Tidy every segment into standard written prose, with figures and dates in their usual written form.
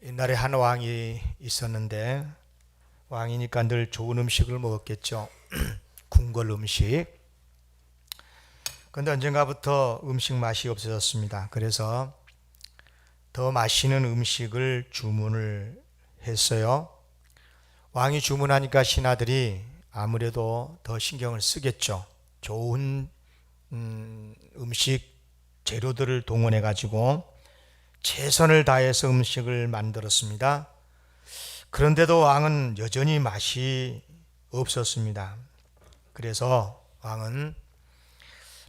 옛날에 한 왕이 있었는데 왕이니까 늘 좋은 음식을 먹었겠죠. 궁궐 음식. 그런데 언젠가부터 음식 맛이 없어졌습니다. 그래서 더 맛있는 음식을 주문을 했어요. 왕이 주문하니까 신하들이 아무래도 더 신경을 쓰겠죠. 좋은 음식 재료들을 동원해 가지고 최선을 다해서 음식을 만들었습니다. 그런데도 왕은 여전히 맛이 없었습니다. 그래서 왕은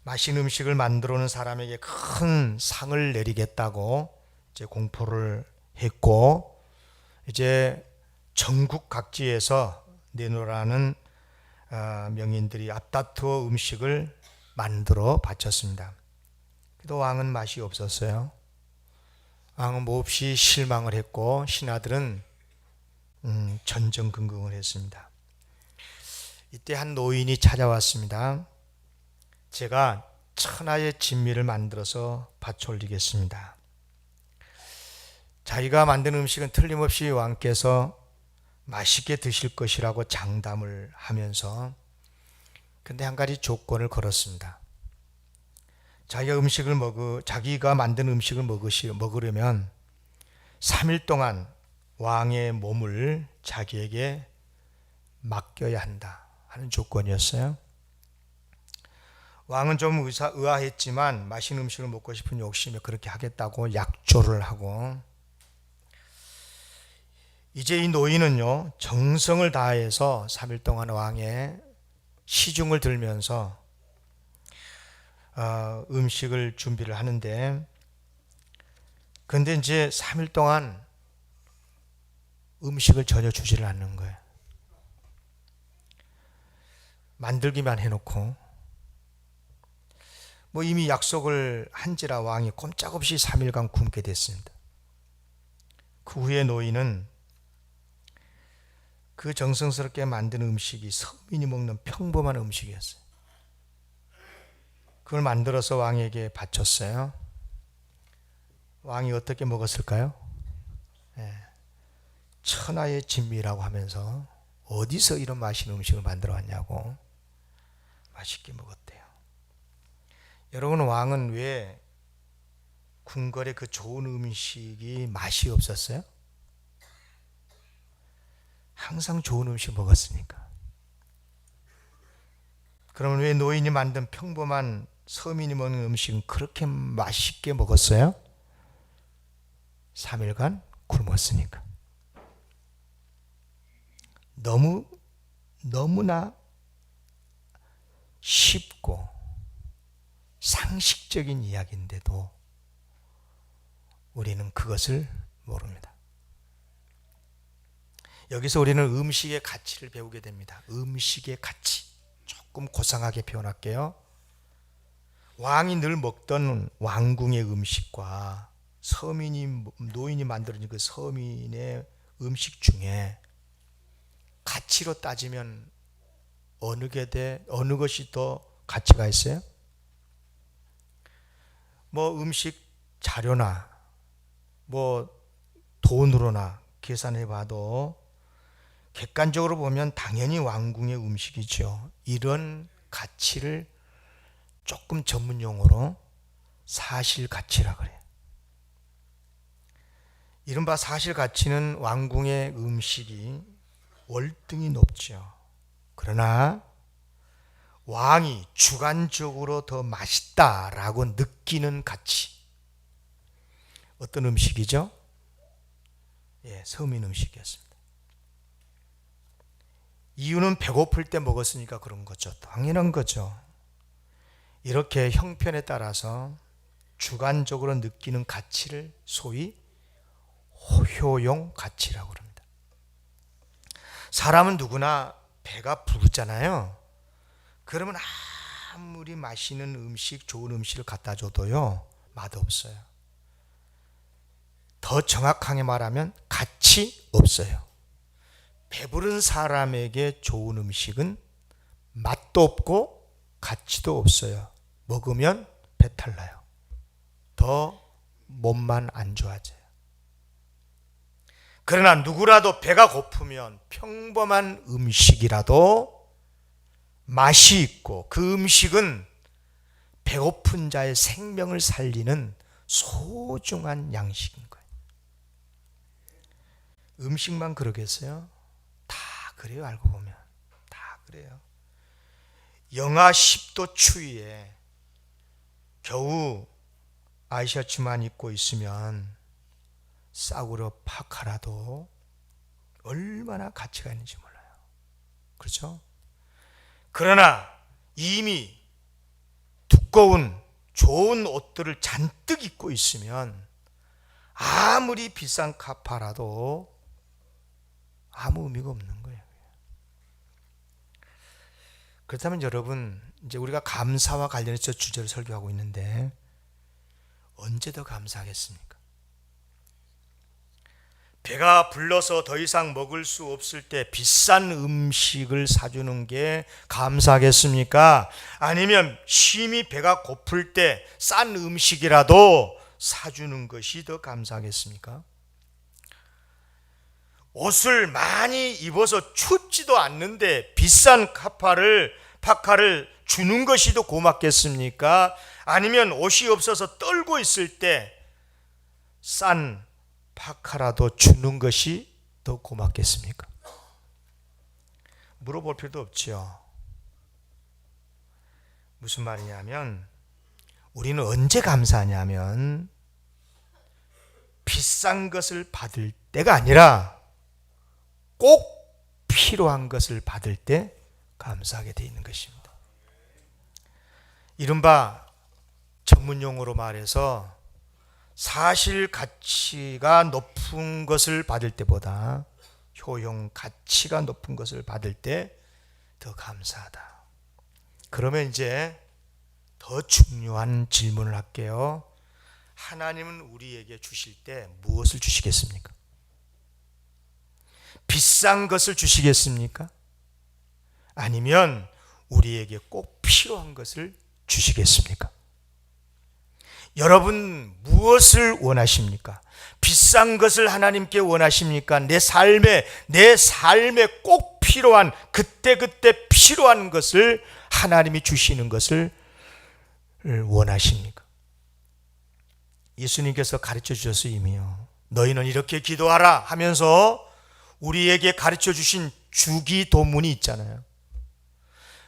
맛있는 음식을 만들어 오는 사람에게 큰 상을 내리겠다고 이제 공포를 했고, 이제 전국 각지에서 내놓으라는 명인들이 앞다투어 음식을 만들어 바쳤습니다. 그래도 왕은 맛이 없었어요. 왕은 몹시 실망을 했고 신하들은 전전긍긍을 했습니다. 이때 한 노인이 찾아왔습니다. 제가 천하의 진미를 만들어서 바쳐올리겠습니다. 자기가 만든 음식은 틀림없이 왕께서 맛있게 드실 것이라고 장담을 하면서, 근데 한 가지 조건을 걸었습니다. 자기가 만든 음식을 먹으려면 3일 동안 왕의 몸을 자기에게 맡겨야 한다 하는 조건이었어요. 왕은 좀 의아했지만 맛있는 음식을 먹고 싶은 욕심에 그렇게 하겠다고 약조를 하고, 이제 이 노인은요 정성을 다해서 3일 동안 왕의 시중을 들면서 음식을 준비를 하는데, 근데 이제 3일 동안 음식을 전혀 주지를 않는 거예요. 만들기만 해놓고 뭐 이미 약속을 한지라 왕이 꼼짝없이 3일간 굶게 됐습니다. 그 후에 노인은 그 정성스럽게 만든 음식이 서민이 먹는 평범한 음식이었어요. 그걸 만들어서 왕에게 바쳤어요. 왕이 어떻게 먹었을까요? 천하의 진미라고 하면서 어디서 이런 맛있는 음식을 만들어 왔냐고 맛있게 먹었대요. 여러분, 왕은 왜 궁궐의 그 좋은 음식이 맛이 없었어요? 항상 좋은 음식 먹었으니까. 그러면 왜 노인이 만든 평범한 서민이 먹는 음식은 그렇게 맛있게 먹었어요? 3일간 굶었으니까. 너무나 쉽고 상식적인 이야기인데도 우리는 그것을 모릅니다. 여기서 우리는 음식의 가치를 배우게 됩니다. 음식의 가치. 조금 고상하게 표현할게요. 왕이 늘 먹던 왕궁의 음식과 노인이 만들어진 그 서민의 음식 중에 가치로 따지면 어느 것이 더 가치가 있어요? 뭐 음식 자료나 뭐 돈으로나 계산해 봐도 객관적으로 보면 당연히 왕궁의 음식이죠. 이런 가치를 조금 전문 용어로 사실 가치라 그래요. 이른바 사실 가치는 왕궁의 음식이 월등히 높죠. 그러나 왕이 주관적으로 더 맛있다라고 느끼는 가치. 어떤 음식이죠? 서민 음식이었습니다. 이유는 배고플 때 먹었으니까 그런 거죠. 당연한 거죠. 이렇게 형편에 따라서 주관적으로 느끼는 가치를 소위 호효용 가치라고 합니다. 사람은 누구나 배가 부르잖아요. 그러면 아무리 맛있는 음식, 좋은 음식을 갖다 줘도요 맛없어요. 더 정확하게 말하면 가치 없어요. 배부른 사람에게 좋은 음식은 맛도 없고 가치도 없어요. 먹으면 배탈 나요. 더 몸만 안 좋아져요. 그러나 누구라도 배가 고프면 평범한 음식이라도 맛이 있고 그 음식은 배고픈 자의 생명을 살리는 소중한 양식인 거예요. 음식만 그러겠어요? 다 그래요. 알고 보면 다 그래요. 영하 10도 추위에 겨우 아이셔츠만 입고 있으면 싸구려 파카라도 얼마나 가치가 있는지 몰라요. 그렇죠? 그러나 이미 두꺼운 좋은 옷들을 잔뜩 입고 있으면 아무리 비싼 카파라도 아무 의미가 없는 거예요. 그렇다면 여러분, 이제 우리가 감사와 관련해서 주제를 설교하고 있는데 언제 더 감사하겠습니까? 배가 불러서 더 이상 먹을 수 없을 때 비싼 음식을 사주는 게 감사하겠습니까? 아니면 심히 배가 고플 때 싼 음식이라도 사주는 것이 더 감사하겠습니까? 옷을 많이 입어서 춥지도 않는데 비싼 파카를 주는 것이 더 고맙겠습니까? 아니면 옷이 없어서 떨고 있을 때 싼 파카라도 주는 것이 더 고맙겠습니까? 물어볼 필요도 없죠. 무슨 말이냐면 우리는 언제 감사하냐면 비싼 것을 받을 때가 아니라 꼭 필요한 것을 받을 때 감사하게 되어 있는 것입니다. 이른바 전문용어로 말해서 사실 가치가 높은 것을 받을 때보다 효용 가치가 높은 것을 받을 때 더 감사하다. 그러면 이제 더 중요한 질문을 할게요. 하나님은 우리에게 주실 때 무엇을 주시겠습니까? 비싼 것을 주시겠습니까? 아니면 우리에게 꼭 필요한 것을 주시겠습니까? 여러분 무엇을 원하십니까? 비싼 것을 하나님께 원하십니까? 내 삶에 꼭 필요한 그때 필요한 것을 하나님이 주시는 것을 원하십니까? 예수님께서 가르쳐 주셔서 이미요. 너희는 이렇게 기도하라 하면서 우리에게 가르쳐 주신 주기도문이 있잖아요.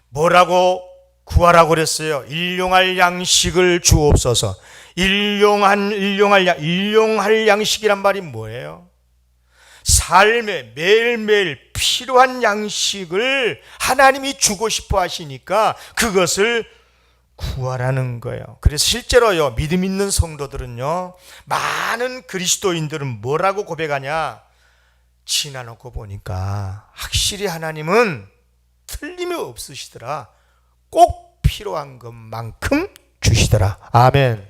뭐라고 구하라고 그랬어요? 일용할 양식을 주옵소서. 일용할 양식이란 말이 뭐예요? 삶에 매일매일 필요한 양식을 하나님이 주고 싶어 하시니까 그것을 구하라는 거예요. 그래서 실제로요, 믿음 있는 성도들은요, 많은 그리스도인들은 뭐라고 고백하냐? 지나놓고 보니까 확실히 하나님은 틀림이 없으시더라. 꼭 필요한 것만큼 주시더라. 아멘.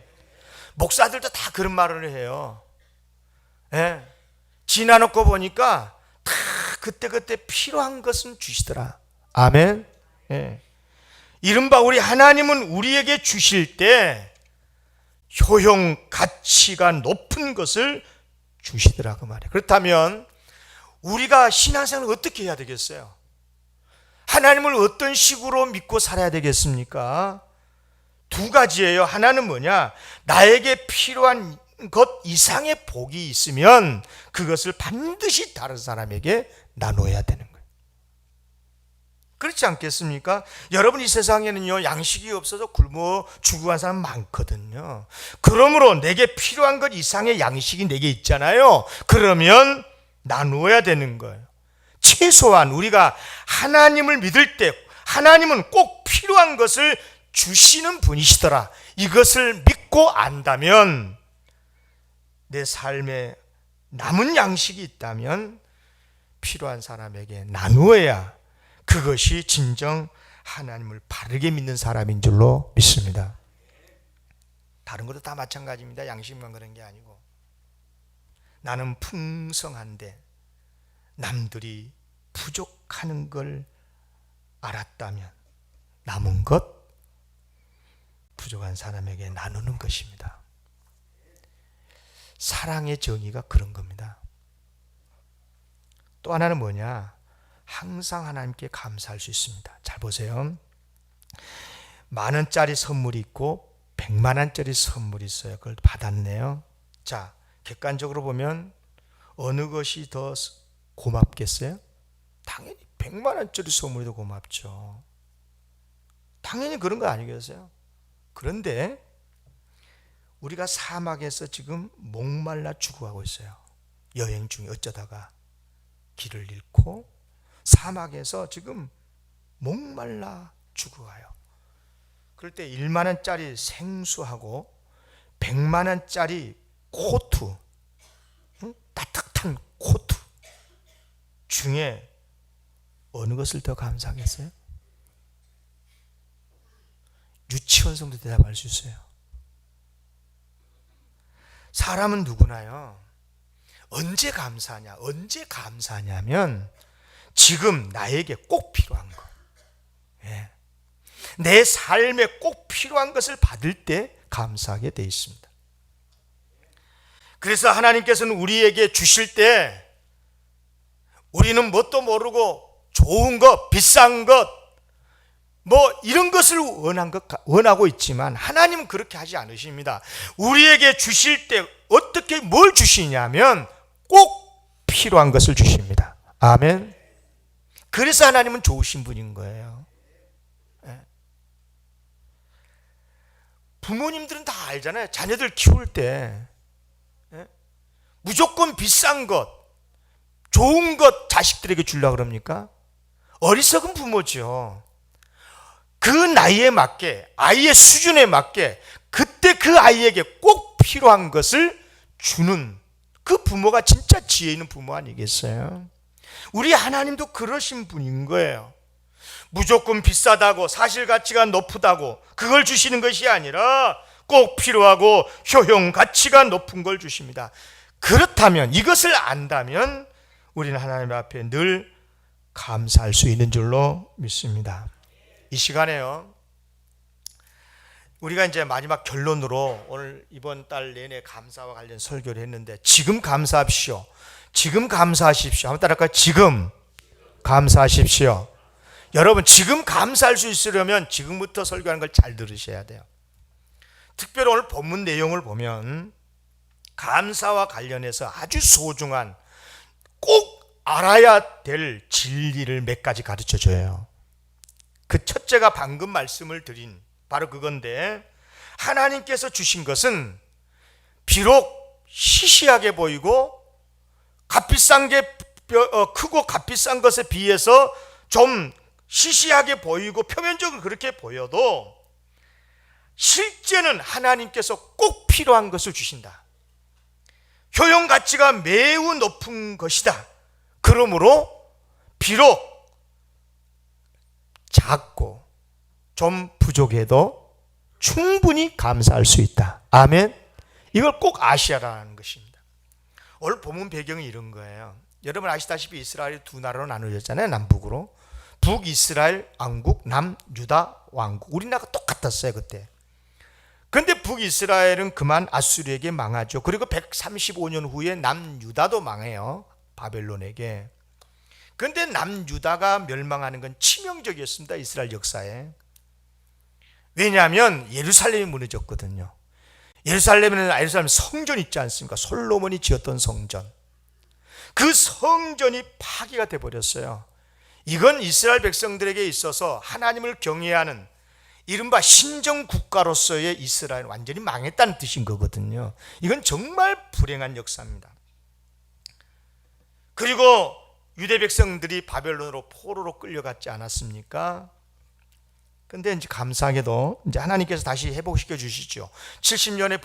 목사들도 다 그런 말을 해요. 예. 지나놓고 보니까 다 그때 필요한 것은 주시더라. 아멘. 예. 이른바 우리 하나님은 우리에게 주실 때 효용 가치가 높은 것을 주시더라 그 말이에요. 그렇다면 우리가 신앙생활을 어떻게 해야 되겠어요? 하나님을 어떤 식으로 믿고 살아야 되겠습니까? 두 가지예요. 하나는 뭐냐? 나에게 필요한 것 이상의 복이 있으면 그것을 반드시 다른 사람에게 나눠야 되는 거예요. 그렇지 않겠습니까? 여러분, 이 세상에는요, 양식이 없어서 굶어 죽어간 사람 많거든요. 그러므로 내게 필요한 것 이상의 양식이 내게 있잖아요. 그러면 나누어야 되는 거예요. 최소한 우리가 하나님을 믿을 때 하나님은 꼭 필요한 것을 주시는 분이시더라. 이것을 믿고 안다면 내 삶에 남은 양식이 있다면 필요한 사람에게 나누어야 그것이 진정 하나님을 바르게 믿는 사람인 줄로 믿습니다. 다른 것도 다 마찬가지입니다. 양식만 그런 게 아니고 나는 풍성한데 남들이 부족하는 걸 알았다면 남은 것 부족한 사람에게 나누는 것입니다. 사랑의 정의가 그런 겁니다. 또 하나는 뭐냐? 항상 하나님께 감사할 수 있습니다. 잘 보세요. 10,000원짜리 선물이 있고 100만원짜리 선물이 있어요. 그걸 받았네요. 자, 객관적으로 보면 어느 것이 더 고맙겠어요? 당연히 100만원짜리 선물이 더 고맙죠. 당연히 그런 거 아니겠어요? 그런데 우리가 사막에서 지금 목말라 죽어가고 있어요. 여행 중에 어쩌다가 길을 잃고 사막에서 지금 목말라 죽어가요. 그럴 때 1만원짜리 생수하고 100만원짜리 코트, 따뜻한 코트 중에 어느 것을 더 감사하겠어요? 유치원생도 대답할 수 있어요. 사람은 누구나요, 언제 감사하냐? 언제 감사하냐면 지금 나에게 꼭 필요한 거, 내 삶에 꼭 필요한 것을 받을 때 감사하게 돼 있습니다. 그래서 하나님께서는 우리에게 주실 때 우리는 뭣도 모르고 좋은 것, 비싼 것, 뭐 이런 것을 원하고 있지만 하나님은 그렇게 하지 않으십니다. 우리에게 주실 때 어떻게 뭘 주시냐면 꼭 필요한 것을 주십니다. 아멘. 그래서 하나님은 좋으신 분인 거예요. 부모님들은 다 알잖아요. 자녀들 키울 때 무조건 비싼 것, 좋은 것 자식들에게 주려고 그럽니까? 어리석은 부모죠. 그 나이에 맞게, 아이의 수준에 맞게 그때 그 아이에게 꼭 필요한 것을 주는 그 부모가 진짜 지혜 있는 부모 아니겠어요? 우리 하나님도 그러신 분인 거예요. 무조건 비싸다고, 사실 가치가 높다고 그걸 주시는 것이 아니라 꼭 필요하고 효용 가치가 높은 걸 주십니다. 그렇다면, 이것을 안다면 우리는 하나님 앞에 늘 감사할 수 있는 줄로 믿습니다. 이 시간에요, 우리가 이제 마지막 결론으로 오늘 이번 달 내내 감사와 관련 설교를 했는데, 지금 감사하십시오. 지금 감사하십시오. 한번 따라할까요? 지금 감사하십시오. 여러분, 지금 감사할 수 있으려면 지금부터 설교하는 걸 잘 들으셔야 돼요. 특별히 오늘 본문 내용을 보면 감사와 관련해서 아주 소중한, 꼭 알아야 될 진리를 몇 가지 가르쳐 줘요. 그 첫째가 방금 말씀을 드린 바로 그건데, 하나님께서 주신 것은 비록 시시하게 보이고 값비싼 게 크고 값비싼 것에 비해서 좀 시시하게 보이고 표면적으로 그렇게 보여도 실제는 하나님께서 꼭 필요한 것을 주신다. 효용 가치가 매우 높은 것이다. 그러므로 비록 작고 좀 부족해도 충분히 감사할 수 있다. 아멘. 이걸 꼭 아시라는 것입니다. 오늘 본문 배경이 이런 거예요. 여러분 아시다시피 이스라엘이 두 나라로 나누어졌잖아요. 남북으로. 북이스라엘 왕국, 남유다 왕국. 우리나라가 똑같았어요 그때. 그런데 북이스라엘은 그만 아수르에게 망하죠. 그리고 135년 후에 남유다도 망해요, 바벨론에게. 그런데 남유다가 멸망하는 건 치명적이었습니다, 이스라엘 역사에. 왜냐하면 예루살렘이 무너졌거든요. 예루살렘 성전 있지 않습니까? 솔로몬이 지었던 성전. 그 성전이 파괴가 되어버렸어요. 이건 이스라엘 백성들에게 있어서 하나님을 경외하는 이른바 신정국가로서의 이스라엘은 완전히 망했다는 뜻인 거거든요. 이건 정말 불행한 역사입니다. 그리고 유대 백성들이 바벨론으로 포로로 끌려갔지 않았습니까? 근데 이제 감사하게도 이제 하나님께서 다시 회복시켜 주시죠. 70년의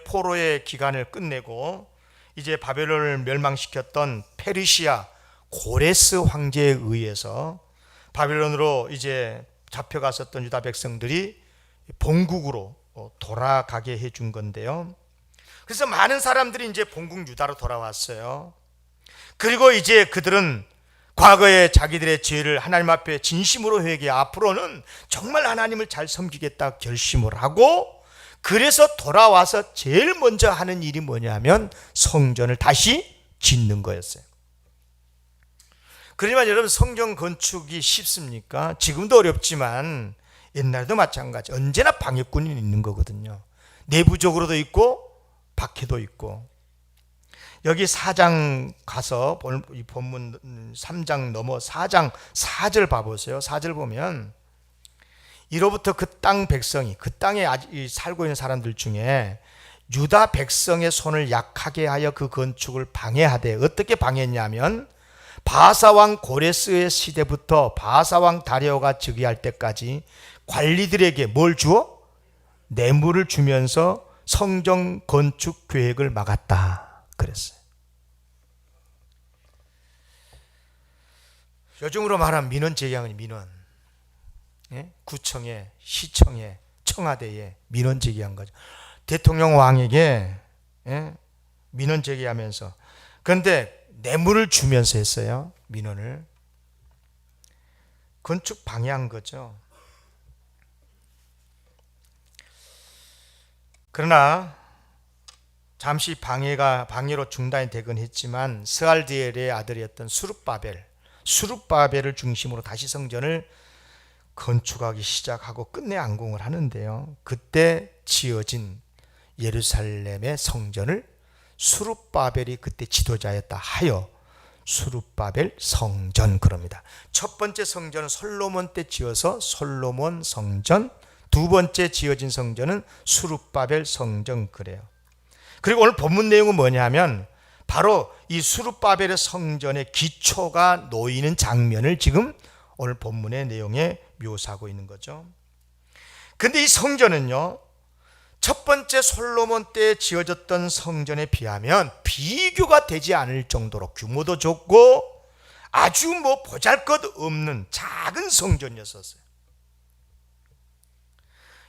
포로의 기간을 끝내고 이제 바벨론을 멸망시켰던 페르시아 고레스 황제에 의해서 바벨론으로 이제 잡혀갔었던 유다 백성들이 본국으로 돌아가게 해준 건데요. 그래서 많은 사람들이 이제 본국 유다로 돌아왔어요. 그리고 이제 그들은 과거에 자기들의 죄를 하나님 앞에 진심으로 회개해 앞으로는 정말 하나님을 잘 섬기겠다 결심을 하고, 그래서 돌아와서 제일 먼저 하는 일이 뭐냐면 성전을 다시 짓는 거였어요. 그러지만 여러분, 성전 건축이 쉽습니까? 지금도 어렵지만 옛날도 마찬가지. 언제나 방해꾼이 있는 거거든요. 내부적으로도 있고 밖에도 있고. 여기 4장 가서 이 본문 3장 넘어 4장 4절 봐보세요. 4절 보면 이로부터 그 땅 백성이, 그 땅에 살고 있는 사람들 중에 유다 백성의 손을 약하게 하여 그 건축을 방해하되, 어떻게 방해했냐면 바사왕 고레스의 시대부터 바사왕 다리오가 즉위할 때까지 관리들에게 뭘 주어? 뇌물을 주면서 성전 건축 계획을 막았다 그랬어요. 요즘으로 말하면 민원 제기하는 민원. 예? 구청에, 시청에, 청와대에 민원 제기한 거죠. 대통령 왕에게 민원 제기하면서. 그런데 뇌물을 주면서 했어요. 민원을. 건축 방해한 거죠. 그러나 잠시 방해로 중단이 되긴 했지만 스알디엘의 아들이었던 수룹바벨을 중심으로 다시 성전을 건축하기 시작하고 끝내 완공을 하는데요. 그때 지어진 예루살렘의 성전을 수룹바벨이 그때 지도자였다 하여 수룹바벨 성전 그럽니다. 첫 번째 성전은 솔로몬 때 지어서 솔로몬 성전, 두 번째 지어진 성전은 수룹바벨 성전 그래요. 그리고 오늘 본문 내용은 뭐냐면 바로 이 수룹바벨의 성전의 기초가 놓이는 장면을 지금 오늘 본문의 내용에 묘사하고 있는 거죠. 근데 이 성전은요, 첫 번째 솔로몬 때 지어졌던 성전에 비하면 비교가 되지 않을 정도로 규모도 적고 아주 보잘것없는 작은 성전이었어요.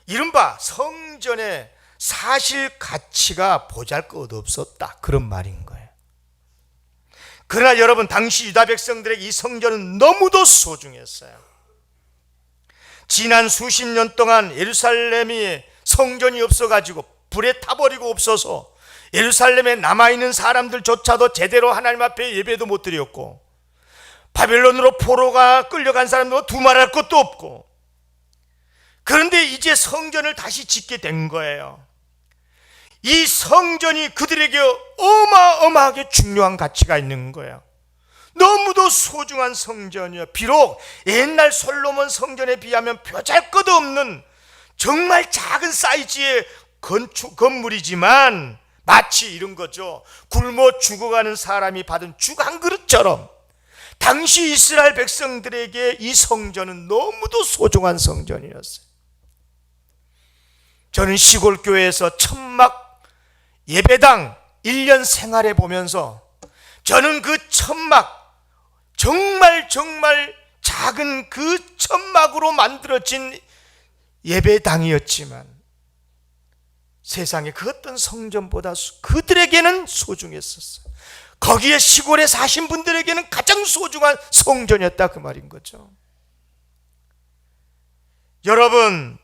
이른바 성전의 사실 가치가 보잘것없었다, 그런 말인 거예요. 그러나 여러분, 당시 유다 백성들에게 이 성전은 너무도 소중했어요. 지난 수십 년 동안 예루살렘이 성전이 없어가지고 불에 타버리고 없어서 예루살렘에 남아있는 사람들조차도 제대로 하나님 앞에 예배도 못 드렸고, 바벨론으로 포로가 끌려간 사람도 두말할 것도 없고, 그런데 이제 성전을 다시 짓게 된 거예요. 이 성전이 그들에게 어마어마하게 중요한 가치가 있는 거예요. 너무도 소중한 성전이요. 비록 옛날 솔로몬 성전에 비하면 보잘것없는 정말 작은 사이즈의 건물이지만 마치 이런 거죠. 굶어 죽어가는 사람이 받은 죽 한 그릇처럼 당시 이스라엘 백성들에게 이 성전은 너무도 소중한 성전이었어요. 저는 시골 교회에서 천막 예배당 1년 생활해 보면서 저는 그 천막, 정말 작은 그 천막으로 만들어진 예배당이었지만 세상의 그 어떤 성전보다 그들에게는 소중했었어요. 거기에 시골에 사신 분들에게는 가장 소중한 성전이었다, 그 말인 거죠. 여러분,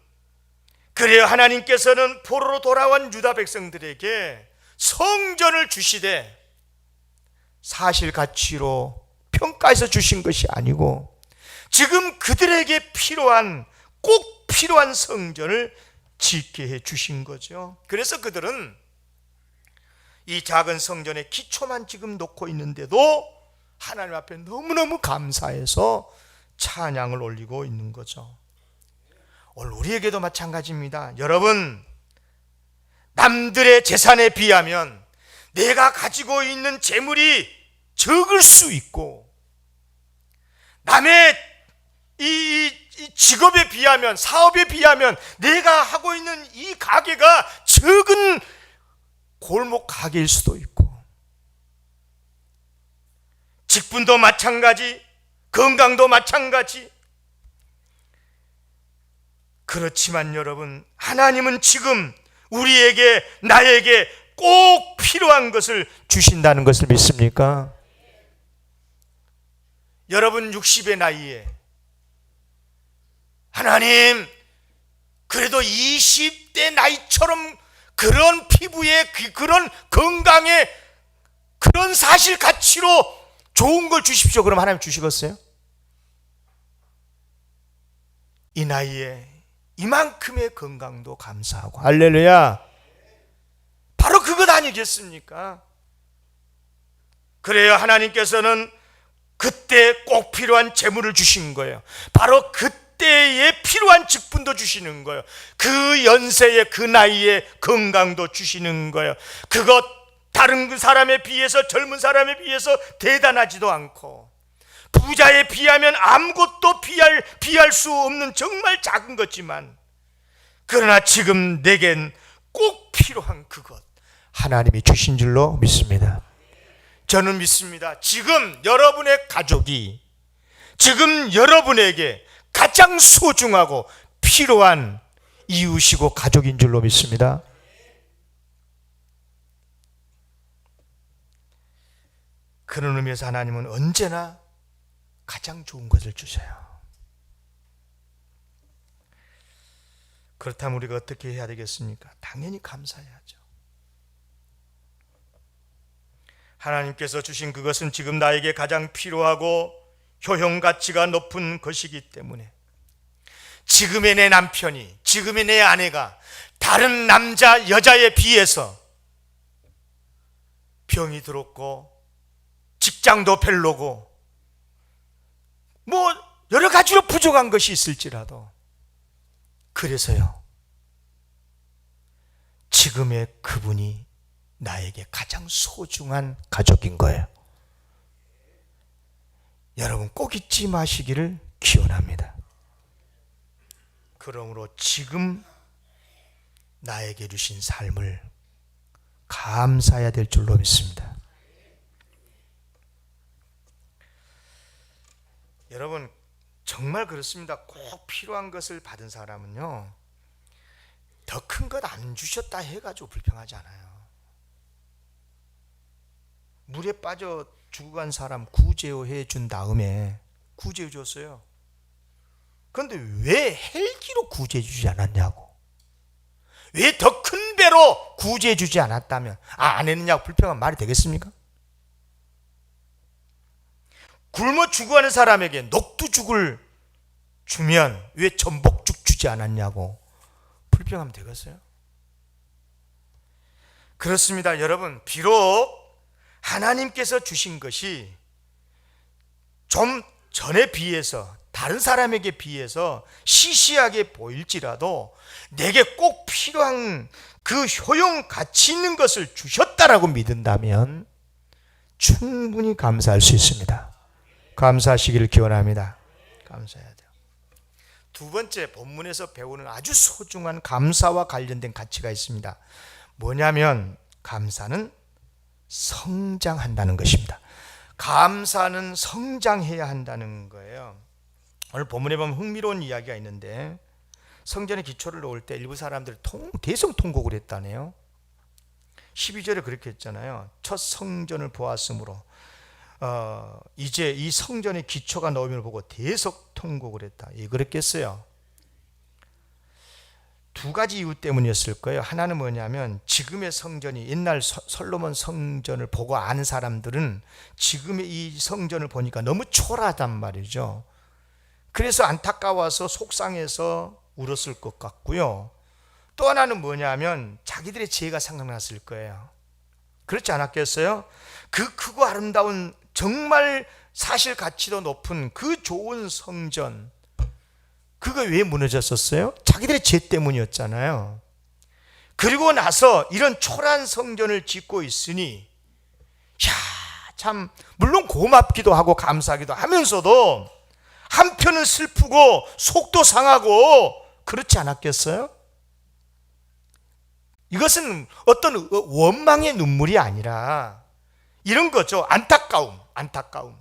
그래요, 하나님께서는 포로로 돌아온 유다 백성들에게 성전을 주시되 사실 가치로 평가해서 주신 것이 아니고 지금 그들에게 꼭 필요한 성전을 짓게 해 주신 거죠. 그래서 그들은 이 작은 성전의 기초만 지금 놓고 있는데도 하나님 앞에 너무너무 감사해서 찬양을 올리고 있는 거죠. 오늘 우리에게도 마찬가지입니다. 여러분, 남들의 재산에 비하면 내가 가지고 있는 재물이 적을 수 있고, 남의 이 직업에 비하면, 사업에 비하면 내가 하고 있는 이 가게가 적은 골목 가게일 수도 있고, 직분도 마찬가지, 건강도 마찬가지. 그렇지만 여러분, 하나님은 지금 우리에게, 나에게 꼭 필요한 것을 주신다는 것을 믿습니까? 여러분 60의 나이에 하나님, 그래도 20대 나이처럼 그런 피부에, 그런 건강에, 그런 사실 가치로 좋은 걸 주십시오. 그럼 하나님 주시겠어요? 이 나이에 이만큼의 건강도 감사하고, 할렐루야. 바로 그것 아니겠습니까? 그래요, 하나님께서는 그때 꼭 필요한 재물을 주신 거예요. 바로 그때에 필요한 직분도 주시는 거예요. 그 연세에, 그 나이에 건강도 주시는 거예요. 그것 다른 그 사람에 비해서, 젊은 사람에 비해서 대단하지도 않고, 부자에 비하면 아무것도 비할 수 없는 정말 작은 것지만, 그러나 지금 내겐 꼭 필요한 그것 하나님이 주신 줄로 믿습니다. 저는 믿습니다. 지금 여러분의 가족이 지금 여러분에게 가장 소중하고 필요한 이웃이고 가족인 줄로 믿습니다. 그런 의미에서 하나님은 언제나 가장 좋은 것을 주세요. 그렇다면 우리가 어떻게 해야 되겠습니까? 당연히 감사해야죠. 하나님께서 주신 그것은 지금 나에게 가장 필요하고 효용 가치가 높은 것이기 때문에, 지금의 내 남편이, 지금의 내 아내가 다른 남자, 여자에 비해서 병이 들었고 직장도 별로고 뭐 여러 가지로 부족한 것이 있을지라도, 그래서요, 지금의 그분이 나에게 가장 소중한 가족인 거예요. 여러분 꼭 잊지 마시기를 기원합니다. 그러므로 지금 나에게 주신 삶을 감사해야 될 줄로 믿습니다. 여러분 정말 그렇습니다. 꼭 필요한 것을 받은 사람은요, 더 큰 것 안 주셨다 해가지고 불평하지 않아요. 물에 빠져 죽어간 사람 구제해 준 다음에 구제해 줬어요. 그런데 왜 헬기로 구제해 주지 않았냐고, 왜 더 큰 배로 구제해 주지 않았다면 안 했느냐고 불평하면 말이 되겠습니까? 굶어 죽어가는 사람에게 녹두죽을 주면 왜 전복죽 주지 않았냐고 불평하면 되겠어요? 그렇습니다. 여러분, 비록 하나님께서 주신 것이 좀 전에 비해서, 다른 사람에게 비해서 시시하게 보일지라도 내게 꼭 필요한 그 효용 가치 있는 것을 주셨다라고 믿는다면 충분히 감사할 수 있습니다. 감사하시기를 기원합니다. 감사해야 돼요. 두 번째, 본문에서 배우는 아주 소중한 감사와 관련된 가치가 있습니다. 뭐냐면 감사는 성장한다는 것입니다. 감사는 성장해야 한다는 거예요. 오늘 본문에 보면 흥미로운 이야기가 있는데, 성전의 기초를 놓을 때 일부 사람들이 대성통곡을 했다네요. 12절에 그렇게 했잖아요. 첫 성전을 보았으므로 이제 이 성전의 기초가 놓임을 보고 대성통곡을 했다. 예, 그랬겠어요. 두 가지 이유 때문이었을 거예요. 하나는 뭐냐면, 지금의 성전이, 옛날 솔로몬 성전을 보고 아는 사람들은 지금의 이 성전을 보니까 너무 초라하단 말이죠. 그래서 안타까워서 속상해서 울었을 것 같고요. 또 하나는 뭐냐면 자기들의 죄가 생각났을 거예요. 그렇지 않았겠어요? 그 크고 아름다운, 정말 사실 가치도 높은 그 좋은 성전, 그거 왜 무너졌었어요? 자기들의 죄 때문이었잖아요. 그리고 나서 이런 초라한 성전을 짓고 있으니, 참 물론 고맙기도 하고 감사하기도 하면서도 한편은 슬프고 속도 상하고 그렇지 않았겠어요? 이것은 어떤 원망의 눈물이 아니라 이런 거죠. 안타까움.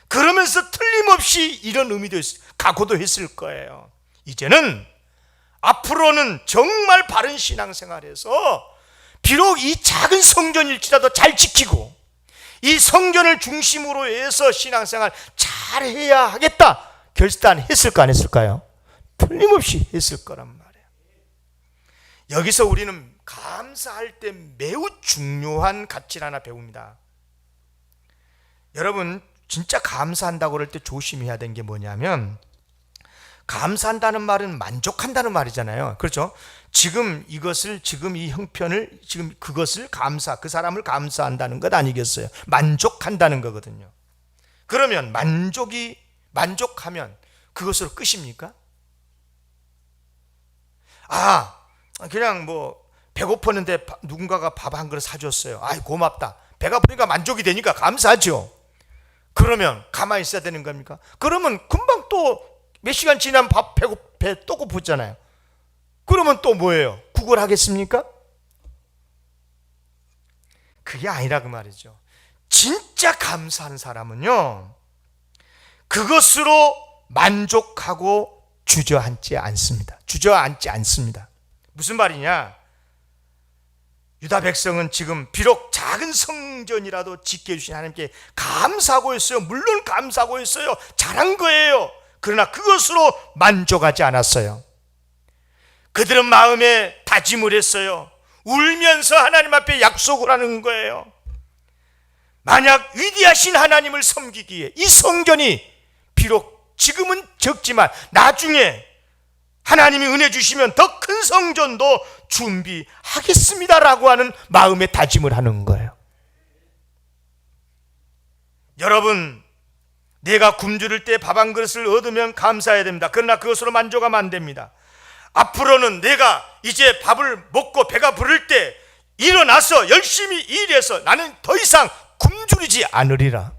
그러면서 틀림없이 이런 의미도 각오도 했을 거예요. 이제는 앞으로는 정말 바른 신앙생활에서 비록 이 작은 성전일지라도 잘 지키고 이 성전을 중심으로 해서 신앙생활 잘 해야 하겠다 결단했을까 안 했을까요? 틀림없이 했을 거란 말이에요. 여기서 우리는 감사할 때 매우 중요한 가치를 하나 배웁니다. 여러분 진짜 감사한다고 그럴 때 조심해야 되는 게 뭐냐면, 감사한다는 말은 만족한다는 말이잖아요. 그렇죠? 지금 이것을, 지금 이 형편을, 지금 그것을 그 사람을 감사한다는 것 아니겠어요? 만족한다는 거거든요. 그러면 만족하면 그것으로 끝입니까? 그냥 뭐 배고팠는데 누군가가 밥 한 그릇 사줬어요. 고맙다. 배가 부르니까 만족이 되니까 감사하죠. 그러면 가만히 있어야 되는 겁니까? 그러면 금방 또 몇 시간 지나면 배 또 고프잖아요. 그러면 또 뭐예요? 구걸하겠습니까? 그게 아니라 그 말이죠. 진짜 감사한 사람은요, 그것으로 만족하고 주저앉지 않습니다. 무슨 말이냐? 유다 백성은 지금 비록 작은 성전이라도 짓게 해주신 하나님께 감사하고 있어요. 물론 감사하고 있어요. 잘한 거예요. 그러나 그것으로 만족하지 않았어요. 그들은 마음에 다짐을 했어요. 울면서 하나님 앞에 약속을 하는 거예요. 만약 위대하신 하나님을 섬기기에 이 성전이 비록 지금은 적지만 나중에 하나님이 은혜 주시면 더 큰 성전도 준비하겠습니다라고 하는 마음의 다짐을 하는 거예요. 여러분, 내가 굶주릴 때 밥 한 그릇을 얻으면 감사해야 됩니다. 그러나 그것으로 만족하면 안 됩니다. 앞으로는 내가 이제 밥을 먹고 배가 부를 때 일어나서 열심히 일해서 나는 더 이상 굶주리지 않으리라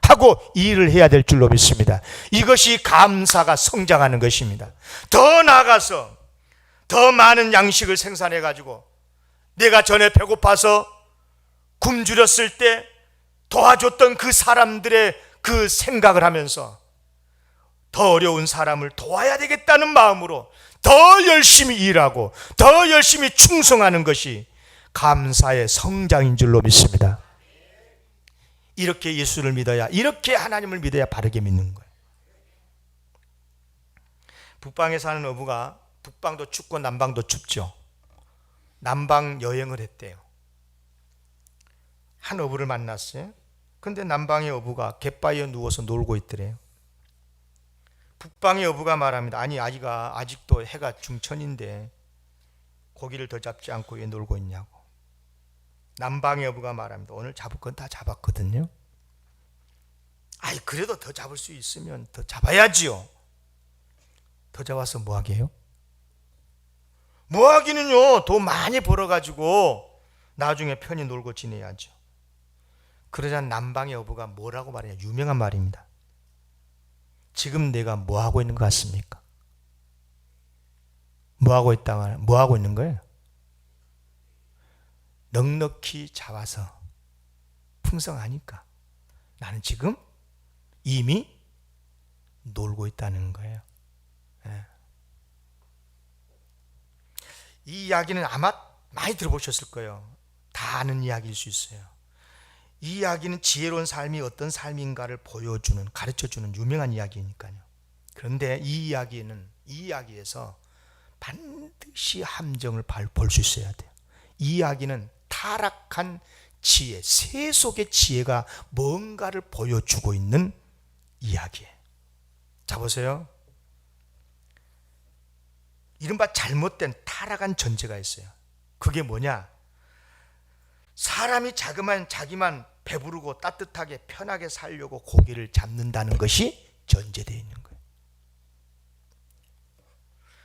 하고 일을 해야 될 줄로 믿습니다. 이것이 감사가 성장하는 것입니다. 더 나아가서 더 많은 양식을 생산해 가지고 내가 전에 배고파서 굶주렸을 때 도와줬던 그 사람들의 그 생각을 하면서 더 어려운 사람을 도와야 되겠다는 마음으로 더 열심히 일하고 더 열심히 충성하는 것이 감사의 성장인 줄로 믿습니다. 이렇게 예수를 믿어야, 이렇게 하나님을 믿어야 바르게 믿는 거예요. 북방에 사는 어부가, 북방도 춥고 남방도 춥죠. 남방 여행을 했대요. 한 어부를 만났어요. 근데 남방의 어부가 갯바위에 누워서 놀고 있더래요. 북방의 어부가 말합니다. 아니, 아직도 해가 중천인데 고기를 더 잡지 않고 왜 놀고 있냐고. 남방의 어부가 말합니다. 오늘 잡을 건 다 잡았거든요. 그래도 더 잡을 수 있으면 더 잡아야지요. 더 잡아서 뭐 하게요? 뭐 하기는요, 돈 많이 벌어가지고 나중에 편히 놀고 지내야죠. 그러자 남방의 어부가 뭐라고 말해요? 유명한 말입니다. 지금 내가 뭐 하고 있는 것 같습니까? 뭐 하고 있는 거예요? 넉넉히 잡아서 풍성하니까 나는 지금 이미 놀고 있다는 거예요. 이 이야기는 아마 많이 들어보셨을 거예요. 다 아는 이야기일 수 있어요. 이 이야기는 지혜로운 삶이 어떤 삶인가를 가르쳐주는 유명한 이야기니까요. 그런데 이 이야기에서 반드시 함정을 볼 수 있어야 돼요. 이 이야기는 타락한 지혜, 세속의 지혜가 뭔가를 보여주고 있는 이야기예요. 자, 보세요. 이른바 잘못된 타락한 전제가 있어요. 그게 뭐냐? 사람이 자기만 배부르고 따뜻하게 편하게 살려고 고기를 잡는다는 것이 전제되어 있는 거예요.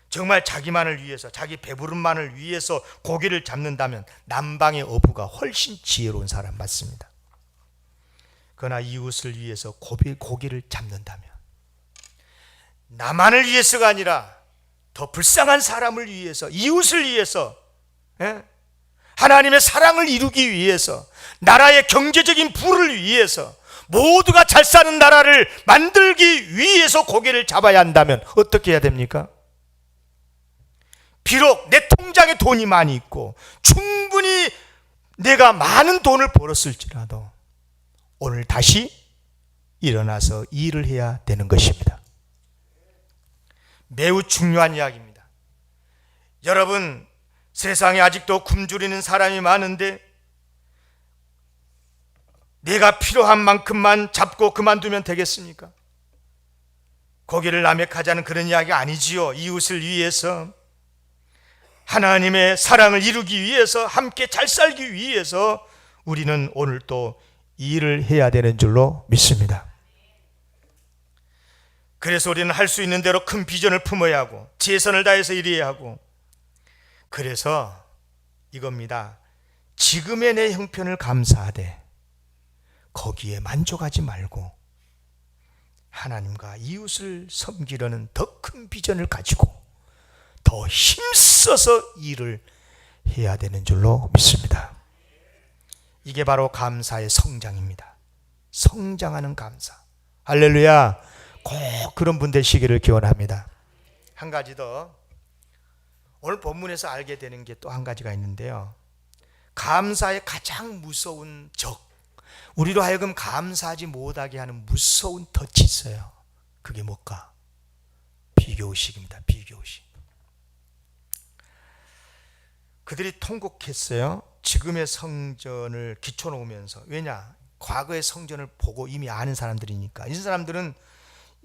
정말 자기만을 위해서, 자기 배부름만을 위해서 고기를 잡는다면 남방의 어부가 훨씬 지혜로운 사람 맞습니다. 그러나 이웃을 위해서 고기를 잡는다면, 나만을 위해서가 아니라 더 불쌍한 사람을 위해서, 이웃을 위해서, 하나님의 사랑을 이루기 위해서, 나라의 경제적인 부를 위해서, 모두가 잘 사는 나라를 만들기 위해서 고기를 잡아야 한다면 어떻게 해야 됩니까? 비록 내 통장에 돈이 많이 있고 충분히 내가 많은 돈을 벌었을지라도 오늘 다시 일어나서 일을 해야 되는 것입니다. 매우 중요한 이야기입니다. 여러분, 세상에 아직도 굶주리는 사람이 많은데 내가 필요한 만큼만 잡고 그만두면 되겠습니까? 고기를 남획하자는 그런 이야기가 아니지요. 이웃을 위해서, 하나님의 사랑을 이루기 위해서, 함께 잘 살기 위해서 우리는 오늘 또 일을 해야 되는 줄로 믿습니다. 그래서 우리는 할 수 있는 대로 큰 비전을 품어야 하고 최선을 다해서 일해야 하고, 그래서 이겁니다. 지금의 내 형편을 감사하되 거기에 만족하지 말고 하나님과 이웃을 섬기려는 더 큰 비전을 가지고 더 힘써서 일을 해야 되는 줄로 믿습니다. 이게 바로 감사의 성장입니다. 성장하는 감사. 할렐루야. 꼭 그런 분 되시기를 기원합니다. 한 가지 더, 오늘 본문에서 알게 되는 게 또 한 가지가 있는데요. 감사의 가장 무서운 적, 우리로 하여금 감사하지 못하게 하는 무서운 덫이 있어요. 그게 뭘까? 비교의식입니다. 비교의식. 그들이 통곡했어요. 지금의 성전을 기초 놓으면서. 왜냐? 과거의 성전을 보고 이미 아는 사람들이니까. 이 사람들은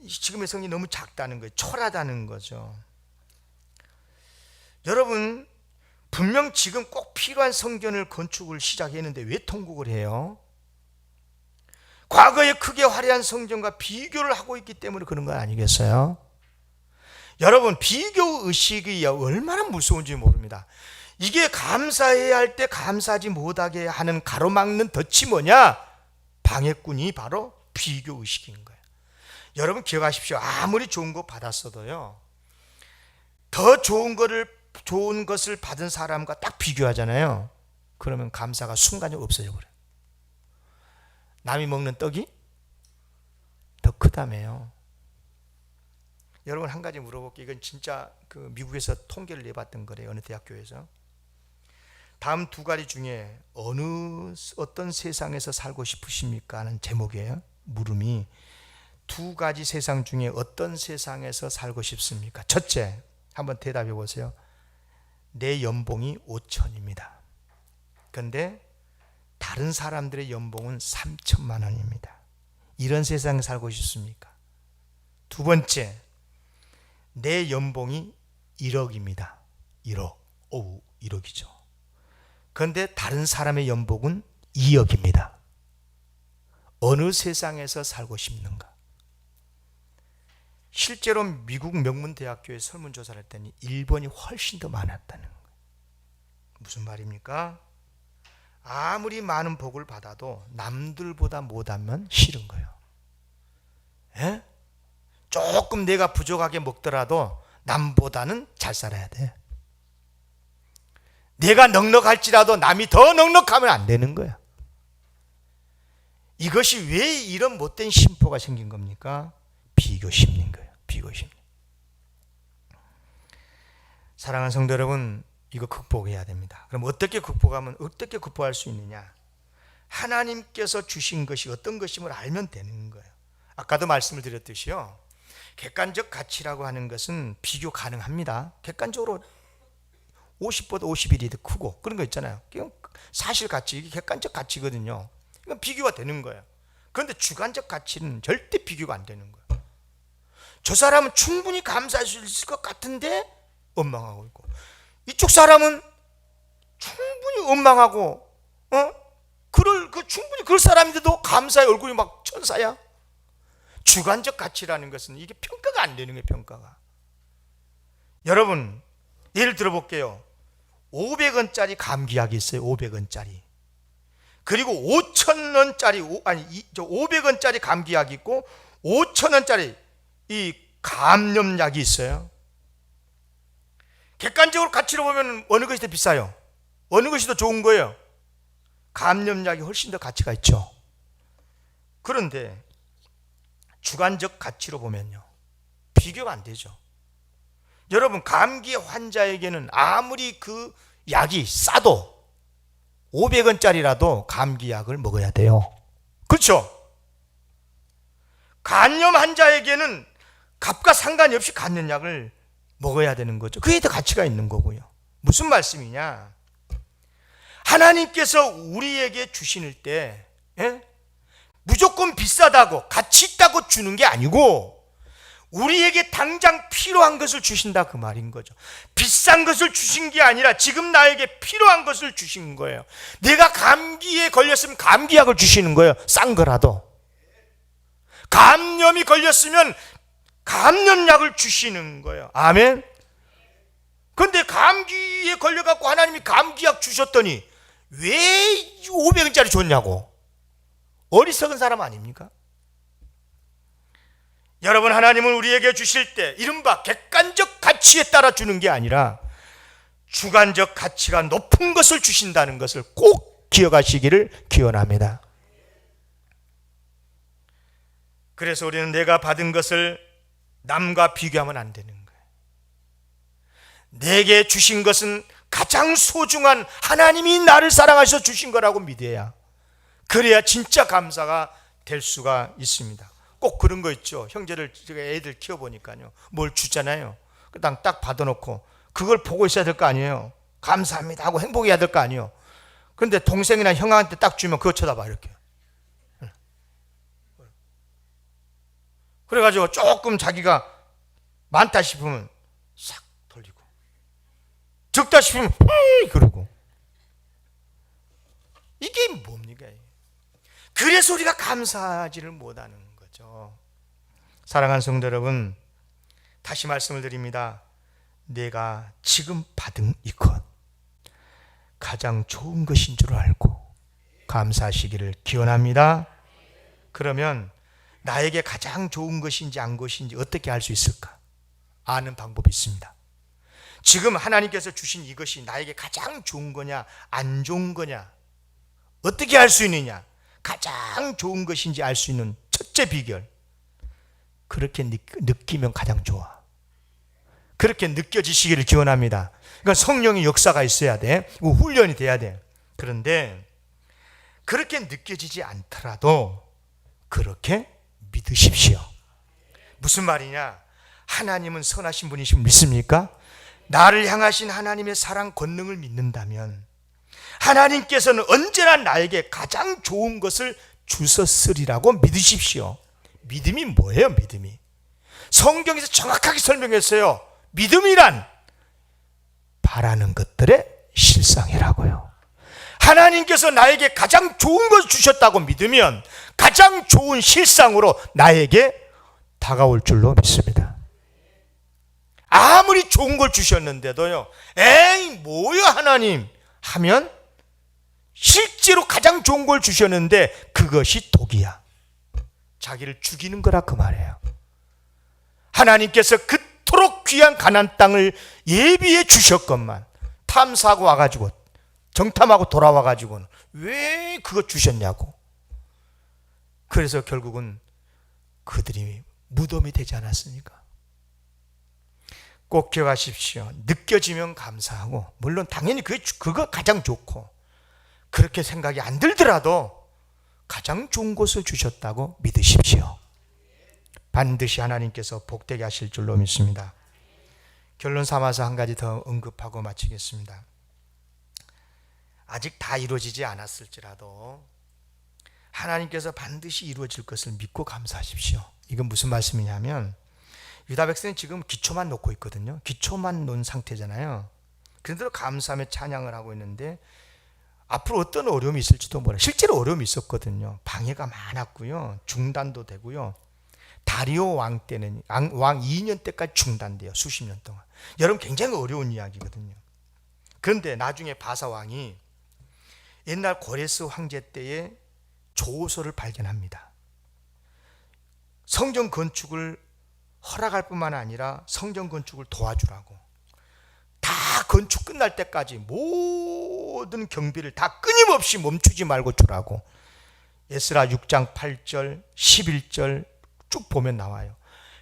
지금의 성전이 너무 작다는 거예요. 초라하다는 거죠. 여러분, 분명 지금 꼭 필요한 성전을 건축을 시작했는데 왜 통곡을 해요? 과거에 크게 화려한 성전과 비교를 하고 있기 때문에 그런 건 아니겠어요? 여러분, 비교의식이 얼마나 무서운지 모릅니다. 이게 감사해야 할 때 감사하지 못하게 하는 가로막는 덫이 뭐냐? 방해꾼이 바로 비교의식인 거예요. 여러분 기억하십시오. 아무리 좋은 거 받았어도요, 더 좋은 것을 받은 사람과 딱 비교하잖아요. 그러면 감사가 순간적으로 없어져 버려요. 남이 먹는 떡이 더 크다며요. 여러분 한 가지 물어볼게요. 이건 진짜 그 미국에서 통계를 내봤던 거래요. 어느 대학교에서. 다음 두 가지 중에 어떤 세상에서 살고 싶으십니까? 하는 제목이에요. 물음이 두 가지 세상 중에 어떤 세상에서 살고 싶습니까? 첫째, 한번 대답해 보세요. 내 연봉이 5천입니다. 그런데 다른 사람들의 연봉은 3천만 원입니다. 이런 세상에 살고 싶습니까? 두 번째, 내 연봉이 1억입니다. 1억. 오, 1억이죠. 그런데 다른 사람의 연봉은 2억입니다. 어느 세상에서 살고 싶는가? 실제로 미국 명문대학교에 설문조사를 했더니 1번이 훨씬 더 많았다는 거예요. 무슨 말입니까? 아무리 많은 복을 받아도 남들보다 못하면 싫은 거예요. 에? 조금 내가 부족하게 먹더라도 남보다는 잘 살아야 돼. 내가 넉넉할지라도 남이 더 넉넉하면 안 되는 거야. 이것이 왜 이런 못된 심포가 생긴 겁니까? 비교심리인 거예요. 비교심리. 사랑하는 성도 여러분, 이거 극복해야 됩니다. 그럼 어떻게 극복할 수 있느냐? 하나님께서 주신 것이 어떤 것임을 알면 되는 거예요. 아까도 말씀을 드렸듯이요, 객관적 가치라고 하는 것은 비교 가능합니다. 객관적으로 50보다 51이 더 크고 그런 거 있잖아요. 사실 가치, 이게 객관적 가치거든요. 이건 비교가 되는 거예요. 그런데 주관적 가치는 절대 비교가 안 되는 거예요. 저 사람은 충분히 감사할 수 있을 것 같은데 원망하고 있고, 이쪽 사람은 충분히 원망하고, 충분히 그럴 사람인데도 감사의 얼굴이 막 천사야. 주관적 가치라는 것은 이게 평가가 안 되는 거예요. 평가가. 여러분 예를 들어 볼게요. 500원짜리 감기약이 있어요. 500원짜리. 그리고 5,000원짜리 500원짜리 감기약이 있고 5,000원짜리 이 감염약이 있어요. 객관적으로 가치로 보면 어느 것이 더 비싸요? 어느 것이 더 좋은 거예요? 감염약이 훨씬 더 가치가 있죠. 그런데 주관적 가치로 보면요, 비교가 안 되죠. 여러분, 감기 환자에게는 아무리 그 약이 싸도 500원짜리라도 감기약을 먹어야 돼요. 그렇죠? 간염 환자에게는 값과 상관이 없이 간염약을 먹어야 되는 거죠. 그게 더 가치가 있는 거고요. 무슨 말씀이냐? 하나님께서 우리에게 주실 때 무조건 비싸다고 가치 있다고 주는 게 아니고 우리에게 당장 필요한 것을 주신다 그 말인 거죠. 비싼 것을 주신 게 아니라 지금 나에게 필요한 것을 주신 거예요. 내가 감기에 걸렸으면 감기약을 주시는 거예요. 싼 거라도. 감염이 걸렸으면 감염약을 주시는 거예요. 아멘. 그런데 감기에 걸려갖고 하나님이 감기약 주셨더니 왜 500원짜리 줬냐고. 어리석은 사람 아닙니까? 여러분, 하나님은 우리에게 주실 때 이른바 객관적 가치에 따라 주는 게 아니라 주관적 가치가 높은 것을 주신다는 것을 꼭 기억하시기를 기원합니다. 그래서 우리는 내가 받은 것을 남과 비교하면 안 되는 거예요. 내게 주신 것은 가장 소중한 하나님이 나를 사랑하셔서 주신 거라고 믿어야, 그래야 진짜 감사가 될 수가 있습니다. 꼭 그런 거 있죠. 형제를, 제가 애들 키워보니까요, 뭘 주잖아요. 그냥 딱 받아놓고 그걸 보고 있어야 될 거 아니에요. 감사합니다 하고 행복해야 될 거 아니에요. 그런데 동생이나 형한테 딱 주면 그거 쳐다봐 이렇게. 그래가지고 조금 자기가 많다 싶으면 싹 돌리고, 적다 싶으면 그러고. 이게 뭡니까? 그래서 우리가 감사하지를 못하는 거죠. 사랑하는 성도 여러분, 다시 말씀을 드립니다. 내가 지금 받은 이것 가장 좋은 것인 줄 알고 감사하시기를 기원합니다. 그러면 나에게 가장 좋은 것인지 안 것인지 어떻게 알 수 있을까? 아는 방법이 있습니다. 지금 하나님께서 주신 이것이 나에게 가장 좋은 거냐 안 좋은 거냐 어떻게 알 수 있느냐? 가장 좋은 것인지 알 수 있는 첫째 비결, 그렇게 느끼면 가장 좋아. 그렇게 느껴지시기를 기원합니다. 그러니까 성령의 역사가 있어야 돼. 훈련이 돼야 돼. 그런데 그렇게 느껴지지 않더라도 그렇게 믿으십시오. 무슨 말이냐? 하나님은 선하신 분이신 믿습니까? 나를 향하신 하나님의 사랑 권능을 믿는다면 하나님께서는 언제나 나에게 가장 좋은 것을 주셨으리라고 믿으십시오. 믿음이 뭐예요? 믿음이 성경에서 정확하게 설명했어요. 믿음이란 바라는 것들의 실상이라고요. 하나님께서 나에게 가장 좋은 것을 주셨다고 믿으면 가장 좋은 실상으로 나에게 다가올 줄로 믿습니다. 아무리 좋은 걸 주셨는데도요, 에이 뭐야 하나님 하면 실제로 가장 좋은 걸 주셨는데 그것이 독이야. 자기를 죽이는 거라 그 말이에요. 하나님께서 그토록 귀한 가나안 땅을 예비해 주셨건만 탐사하고 와가지고 정탐하고 돌아와가지고는 왜 그거 주셨냐고. 그래서 결국은 그들이 무덤이 되지 않았습니까? 꼭 기억하십시오. 느껴지면 감사하고, 물론 당연히 그거 가장 좋고, 그렇게 생각이 안 들더라도 가장 좋은 것을 주셨다고 믿으십시오. 반드시 하나님께서 복되게 하실 줄로 믿습니다. 결론 삼아서 한 가지 더 언급하고 마치겠습니다. 아직 다 이루어지지 않았을지라도 하나님께서 반드시 이루어질 것을 믿고 감사하십시오. 이건 무슨 말씀이냐면, 유다 백성은 지금 기초만 놓고 있거든요. 기초만 놓은 상태잖아요. 그런데도 감사하며 찬양을 하고 있는데 앞으로 어떤 어려움이 있을지도 몰라요. 실제로 어려움이 있었거든요. 방해가 많았고요. 중단도 되고요. 다리오 왕 때는 왕 2년 때까지 중단돼요. 수십 년 동안. 여러분 굉장히 어려운 이야기거든요. 그런데 나중에 바사 왕이 옛날 고레스 황제 때의 조서를 발견합니다. 성전 건축을 허락할 뿐만 아니라 성전 건축을 도와주라고, 다 건축 끝날 때까지 모든 경비를 다 끊임없이 멈추지 말고 주라고. 에스라 6장 8절 11절 쭉 보면 나와요.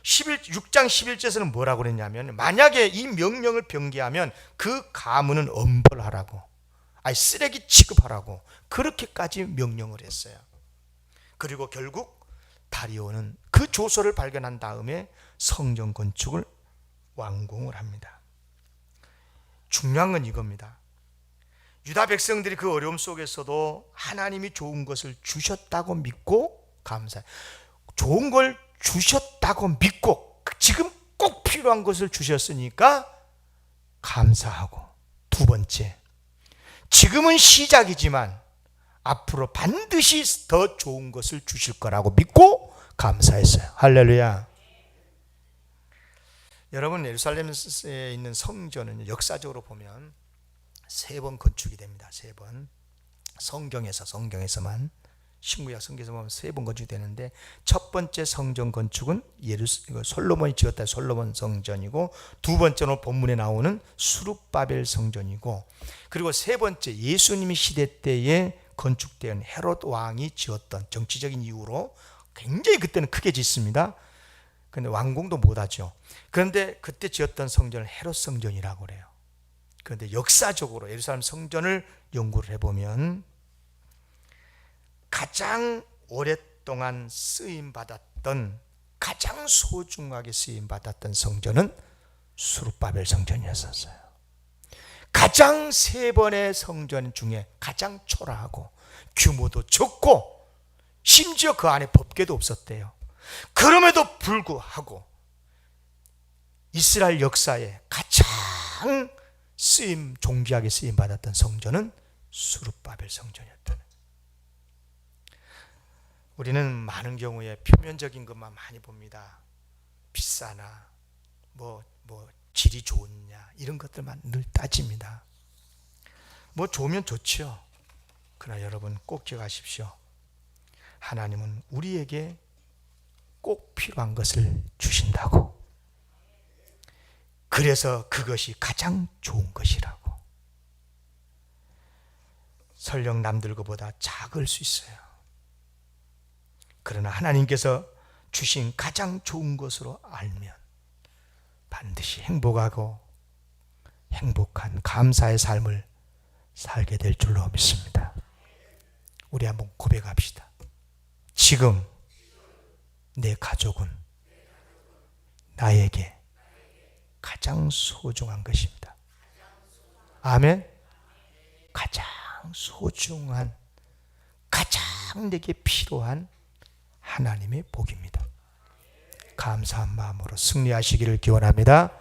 6장 11절에서는 뭐라고 그랬냐면, 만약에 이 명령을 변개하면 그 가문은 엄벌하라고, 아니 쓰레기 취급하라고, 그렇게까지 명령을 했어요. 그리고 결국 다리오는 그 조서를 발견한 다음에 성전 건축을 완공을 합니다. 중요한 건 이겁니다. 유다 백성들이 그 어려움 속에서도 하나님이 좋은 것을 주셨다고 믿고 감사해. 좋은 걸 주셨다고 믿고 지금 꼭 필요한 것을 주셨으니까 감사하고, 두 번째, 지금은 시작이지만 앞으로 반드시 더 좋은 것을 주실 거라고 믿고 감사했어요. 할렐루야. 여러분, 예루살렘에 있는 성전은 역사적으로 보면 3번 건축이 됩니다. 3번. 성경에서만, 신구약 성경에서 보면 3번 건축이 되는데, 첫 번째 성전 건축은 솔로몬이 지었다, 솔로몬 성전이고, 두 번째는 본문에 나오는 수룹바벨 성전이고, 그리고 세 번째 예수님이 시대 때에 건축된 헤롯 왕이 지었던, 정치적인 이유로 굉장히 그때는 크게 짓습니다. 그런데 완공도 못하죠. 그런데 그때 지었던 성전을 헤롯 성전이라고 그래요. 그런데 역사적으로 예루살렘 성전을 연구를 해보면 가장 오랫동안 쓰임받았던, 가장 소중하게 쓰임받았던 성전은 수룹바벨 성전이었어요. 가장 3번의 성전 중에 가장 초라하고 규모도 적고 심지어 그 안에 법궤도 없었대요. 그럼에도 불구하고 이스라엘 역사에 가장 존귀하게 쓰임받았던 성전은 수룹바벨 성전이었다는. 우리는 많은 경우에 표면적인 것만 많이 봅니다. 비싸나 뭐 질이 좋냐 이런 것들만 늘 따집니다. 뭐 좋으면 좋죠. 그러나 여러분 꼭 기억하십시오. 하나님은 우리에게 꼭 필요한 것을 주신다고. 그래서 그것이 가장 좋은 것이라고. 설령 남들 것보다 작을 수 있어요. 그러나 하나님께서 주신 가장 좋은 것으로 알면 반드시 행복하고 행복한 감사의 삶을 살게 될 줄로 믿습니다. 우리 한번 고백합시다. 지금 내 가족은 나에게 가장 소중한 것입니다. 아멘. 가장 소중한, 가장 내게 필요한 하나님의 복입니다. 감사한 마음으로 승리하시기를 기원합니다.